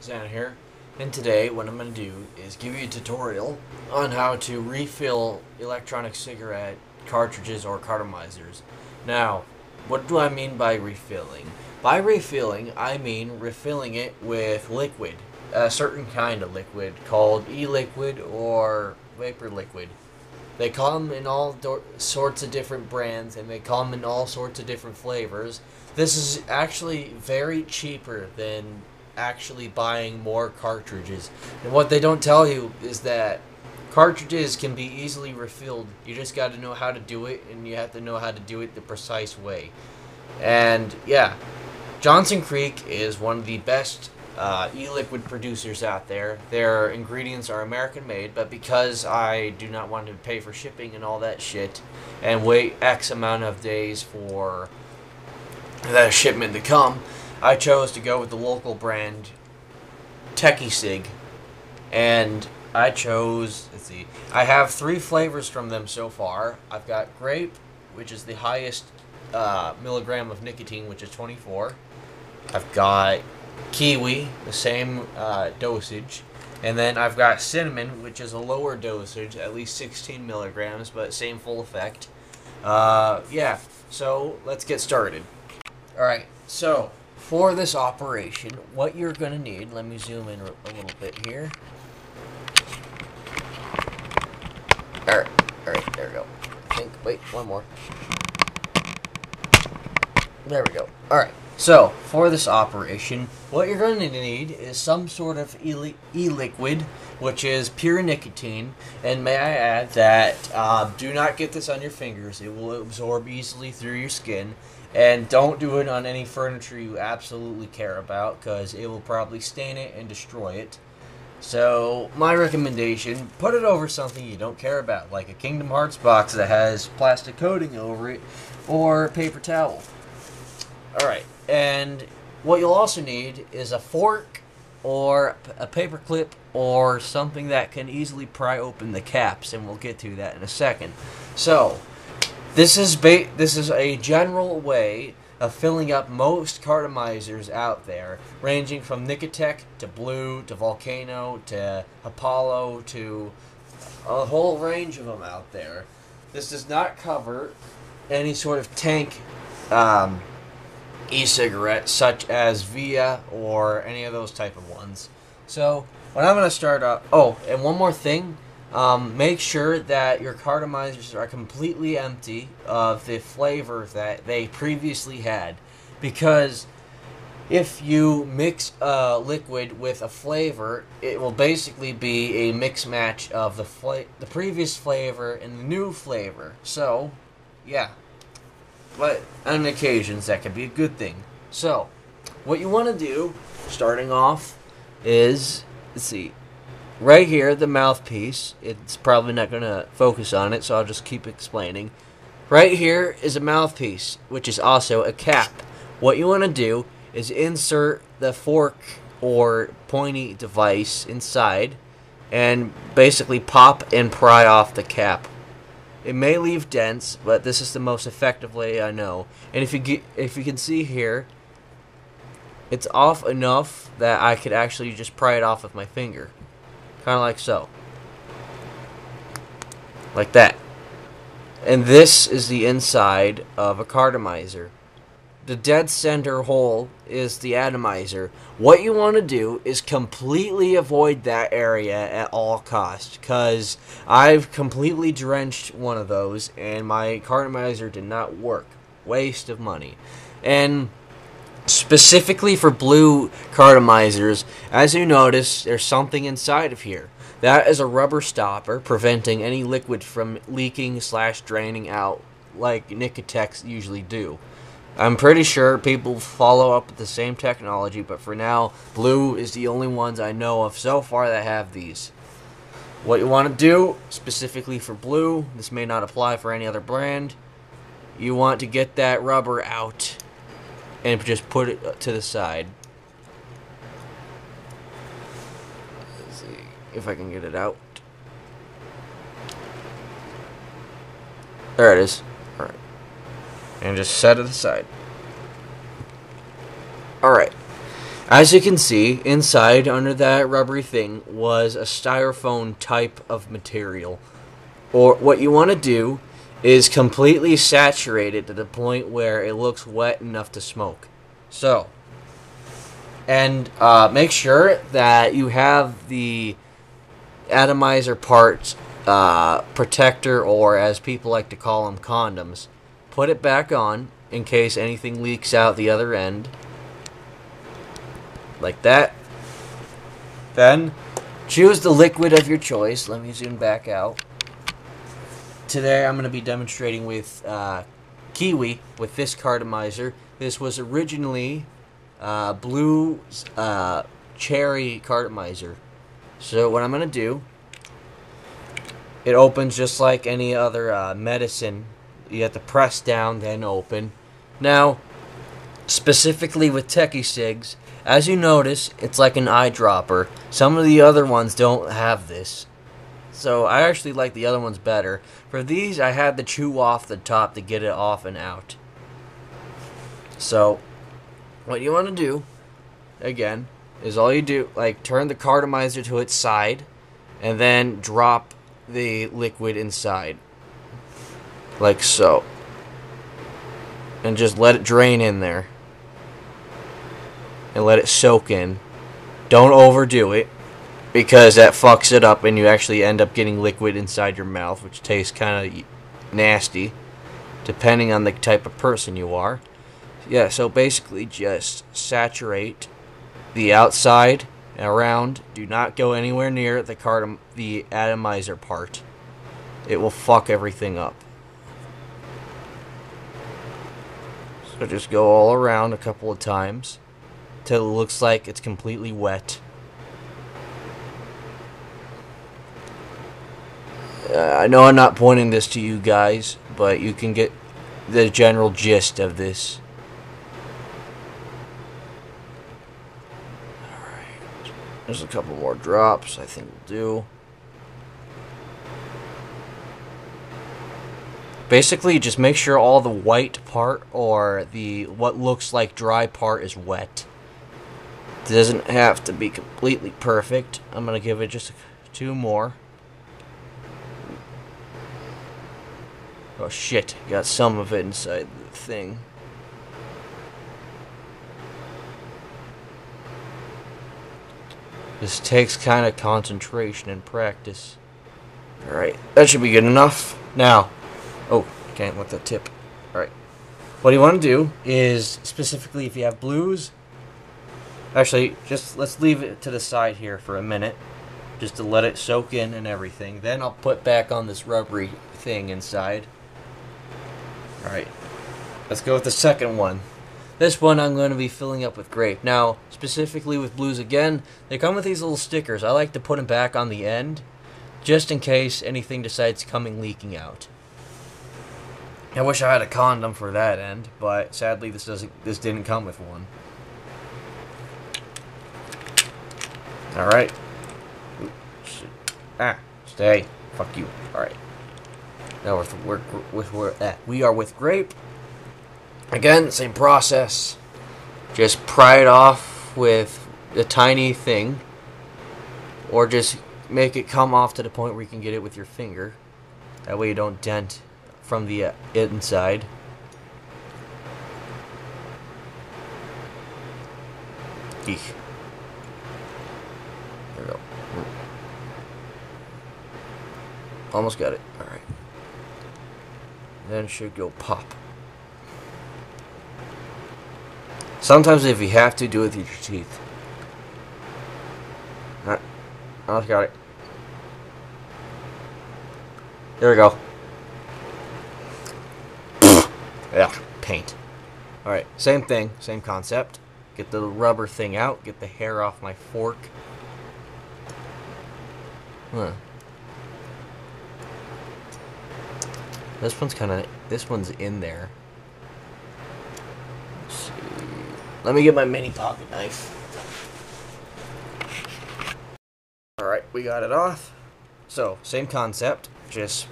Xana here, and today what I'm going to do is give you a tutorial on how to refill electronic cigarette cartridges or cartomizers. Now, what do I mean by refilling? By refilling, I mean refilling it with liquid, a certain kind of liquid called E-liquid or vapor liquid. They come in all sorts of different brands, and they come in all sorts of different flavors. This is actually very cheaper than actually buying more cartridges. And what they don't tell you is that cartridges can be easily refilled. You just got to know how to do it, and you have to know how to do it the precise way. And yeah, Johnson Creek is one of the best e-liquid producers out there. Their ingredients are American made, but because I do not want to pay for shipping and all that shit and wait X amount of days for that shipment to come, I chose to go with the local brand E-Cig, and I chose, let's see, I have 3 flavors from them so far. I've got grape, which is the highest milligram of nicotine, which is 24. I've got kiwi, the same dosage, and then I've got cinnamon, which is a lower dosage, at least 16 milligrams, but same full effect. Yeah, so let's get started. Alright, so for this operation, what you're going to need, let me zoom in a little bit here. Alright, there we go. I think, wait, one more. There we go. Alright. So, for this operation, what you're going to need is some sort of e-liquid, which is pure nicotine, and may I add that do not get this on your fingers. It will absorb easily through your skin, and don't do it on any furniture you absolutely care about, because it will probably stain it and destroy it. So, my recommendation, put it over something you don't care about, like a Kingdom Hearts box that has plastic coating over it, or a paper towel. Alright. And what you'll also need is a fork or a paper clip or something that can easily pry open the caps, and we'll get to that in a second. So, this is a general way of filling up most cartomizers out there, ranging from Nicotech to Blue to Volcano to Apollo to a whole range of them out there. This does not cover any sort of tank e-cigarette such as Via or any of those type of ones. So what I'm going to start up, oh, and one more thing, make sure that your cartomizers are completely empty of the flavor that they previously had, because if you mix a liquid with a flavor, it will basically be a mix match of the previous flavor and the new flavor. So yeah, but on occasions that can be a good thing. So, what you want to do, starting off, is, let's see, right here, the mouthpiece. It's probably not going to focus on it, so I'll just keep explaining. Right here is a mouthpiece, which is also a cap. What you want to do is insert the fork or pointy device inside and basically pop and pry off the cap. It may leave dents, but this is the most effective way I know. And if you can see here, it's off enough that I could actually just pry it off with my finger. Kind of like so. Like that. And this is the inside of a cartomizer. The dead center hole is the atomizer. What you want to do is completely avoid that area at all costs, because I've completely drenched one of those and my cartomizer did not work. Waste of money. And specifically for blue cartomizers, as you notice, there's something inside of here. That is a rubber stopper preventing any liquid from leaking / draining out like Nicotechs usually do. I'm pretty sure people follow up with the same technology, but for now, Blue is the only ones I know of so far that have these. What you want to do, specifically for Blue, this may not apply for any other brand, you want to get that rubber out and just put it to the side. Let's see if I can get it out. There it is. Alright. And just set it aside. Alright. As you can see, inside under that rubbery thing was a styrofoam type of material. Or what you want to do is completely saturate it to the point where it looks wet enough to smoke. So, and make sure that you have the atomizer part protector, or as people like to call them, condoms. Put it back on in case anything leaks out the other end. Like that. Then choose the liquid of your choice. Let me zoom back out. Today I'm going to be demonstrating with Kiwi with this cartomizer. This was originally blue cherry cartomizer. So what I'm going to do, it opens just like any other medicine. You have to press down, then open. Now, specifically with E-Cigs, as you notice, it's like an eyedropper. Some of the other ones don't have this. So I actually like the other ones better. For these, I had to chew off the top to get it off and out. So, what you want to do, again, is all you do, like, turn the cartomizer to its side, and then drop the liquid inside. Like so. And just let it drain in there. And let it soak in. Don't overdo it, because that fucks it up and you actually end up getting liquid inside your mouth, which tastes kind of nasty, depending on the type of person you are. Yeah, so basically just saturate the outside and around. Do not go anywhere near the atomizer part. It will fuck everything up. So just go all around a couple of times till it looks like it's completely wet. I know I'm not pointing this to you guys, but you can get the general gist of this. Alright, there's a couple more drops I think will do. Basically, just make sure all the white part, or the what looks like dry part, is wet. It doesn't have to be completely perfect. I'm going to give it just 2 more. Oh shit, got some of it inside the thing. This takes kind of concentration and practice. Alright, that should be good enough. Now, oh, can't let that tip. Alright. What you want to do is, specifically if you have blues, actually, just let's leave it to the side here for a minute, just to let it soak in and everything. Then I'll put back on this rubbery thing inside. Alright, let's go with the second one. This one I'm going to be filling up with grape. Now, specifically with blues again, they come with these little stickers. I like to put them back on the end, just in case anything decides coming leaking out. I wish I had a condom for that end, but sadly this didn't come with one. Alright. Ah, stay. Fuck you. Alright. Now we are with grape. Again, same process. Just pry it off with a tiny thing, or just make it come off to the point where you can get it with your finger. That way you don't dent from the inside. Eek. There we go. Almost got it. Alright. Then it should go pop. Sometimes if you have to, do it with your teeth. Alright. Almost got it. There we go. Yeah, paint. Alright, same thing, same concept. Get the rubber thing out, get the hair off my fork. Huh. This one's in there. Let's see. Let me get my mini pocket knife. Alright, we got it off. So, same concept, just...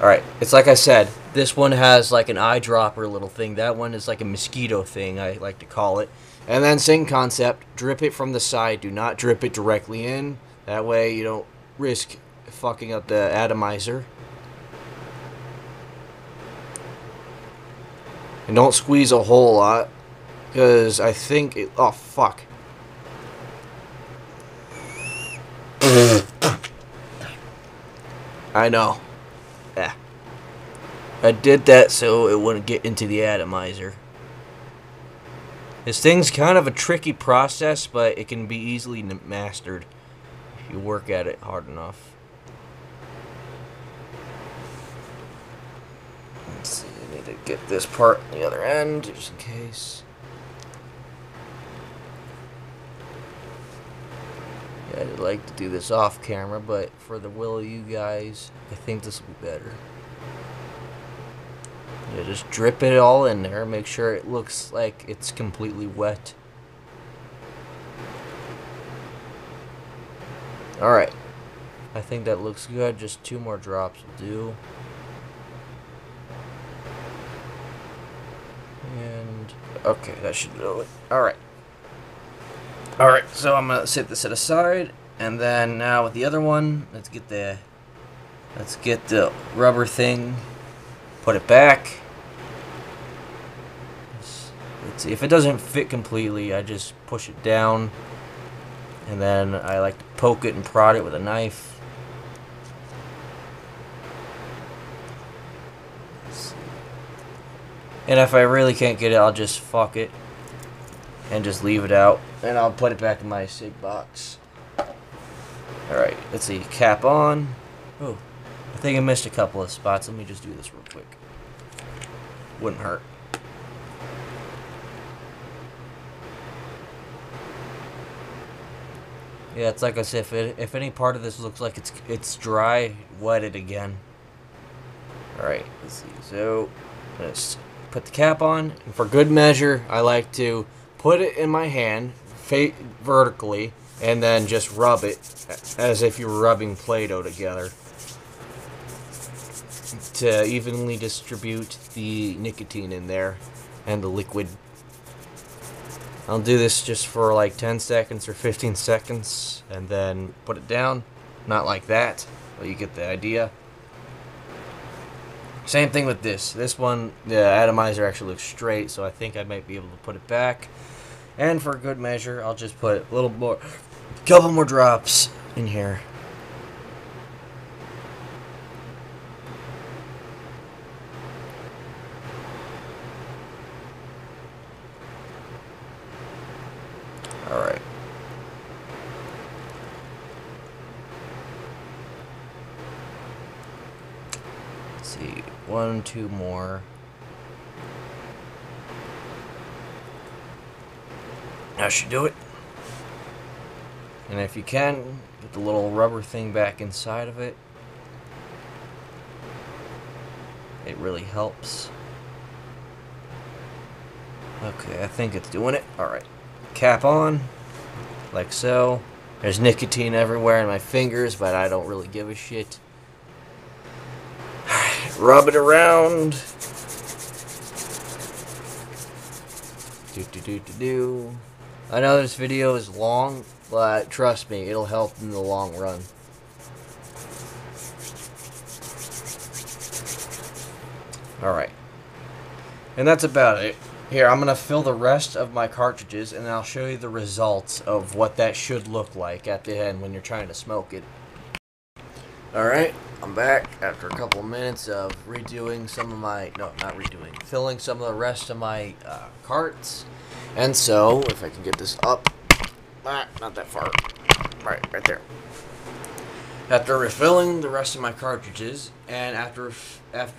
Alright, it's like I said, this one has like an eyedropper little thing. That one is like a mosquito thing, I like to call it. And then same concept, drip it from the side. Do not drip it directly in. That way you don't risk fucking up the atomizer. And don't squeeze a whole lot, because I think it... Oh, fuck. I know. Yeah. I did that so it wouldn't get into the atomizer. This thing's kind of a tricky process, but it can be easily mastered if you work at it hard enough. Let's see, I need to get this part on the other end, just in case. Yeah, I'd like to do this off camera, but for the will of you guys, I think this will be better. Yeah, just drip it all in there. Make sure it looks like it's completely wet. Alright. I think that looks good. Just 2 more drops will do. And, okay, that should do it. Alright. Alright, so I'm going to set this aside. And then now with the other one, let's get the rubber thing. Put it back. Let's see. If it doesn't fit completely, I just push it down. And then I like to poke it and prod it with a knife. And if I really can't get it, I'll just fuck it. And just leave it out. And I'll put it back in my E-Cig box. Alright, let's see. Cap on. Oh, I think I missed a couple of spots. Let me just do this real quick. Wouldn't hurt. Yeah, it's like I said, if any part of this looks like it's dry, wet it again. Alright, let's see. So, let's put the cap on. And for good measure, I like to put it in my hand, vertically, and then just rub it as if you were rubbing Play-Doh together to evenly distribute the nicotine in there and the liquid. I'll do this just for like 10 seconds or 15 seconds and then put it down. Not like that, but you get the idea. Same thing with this. This one, the atomizer actually looks straight, so I think I might be able to put it back. And for good measure, I'll just put a little more, couple more drops in here. Alright. Let's see. 1, 2 more. That should do it. And if you can, get the little rubber thing back inside of it. It really helps. Okay, I think it's doing it. Alright. Cap on, like so. There's nicotine everywhere in my fingers, but I don't really give a shit. Rub it around. Do. I know this video is long, but trust me, it'll help in the long run. Alright. And that's about it. Here, I'm going to fill the rest of my cartridges, and I'll show you the results of what that should look like at the end when you're trying to smoke it. Alright, I'm back after a couple of minutes of redoing some of my, no, not redoing, filling some of the rest of my carts. And so, if I can get this up, not that far, right there. After refilling the rest of my cartridges, and after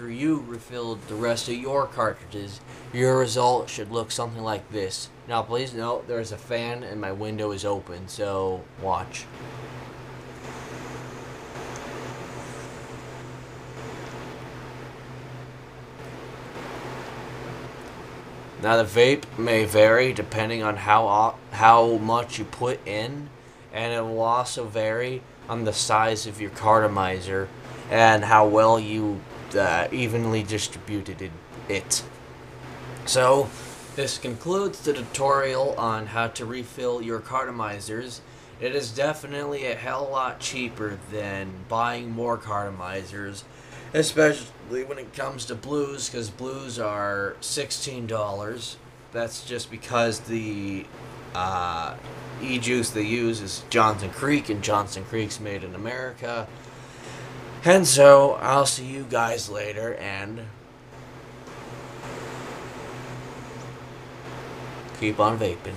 you refilled the rest of your cartridges, your result should look something like this. Now please note, there's a fan and my window is open, so watch. Now the vape may vary depending on how much you put in, and it will also vary on the size of your cartomizer and how well you evenly distributed it. So This concludes the tutorial on how to refill your cartomizers. It is definitely a hell lot cheaper than buying more cartomizers, especially when it comes to blues, because blues are $16. That's just because the e-juice they use is Johnson Creek, and Johnson Creek's made in America. And so, I'll see you guys later, and keep on vaping.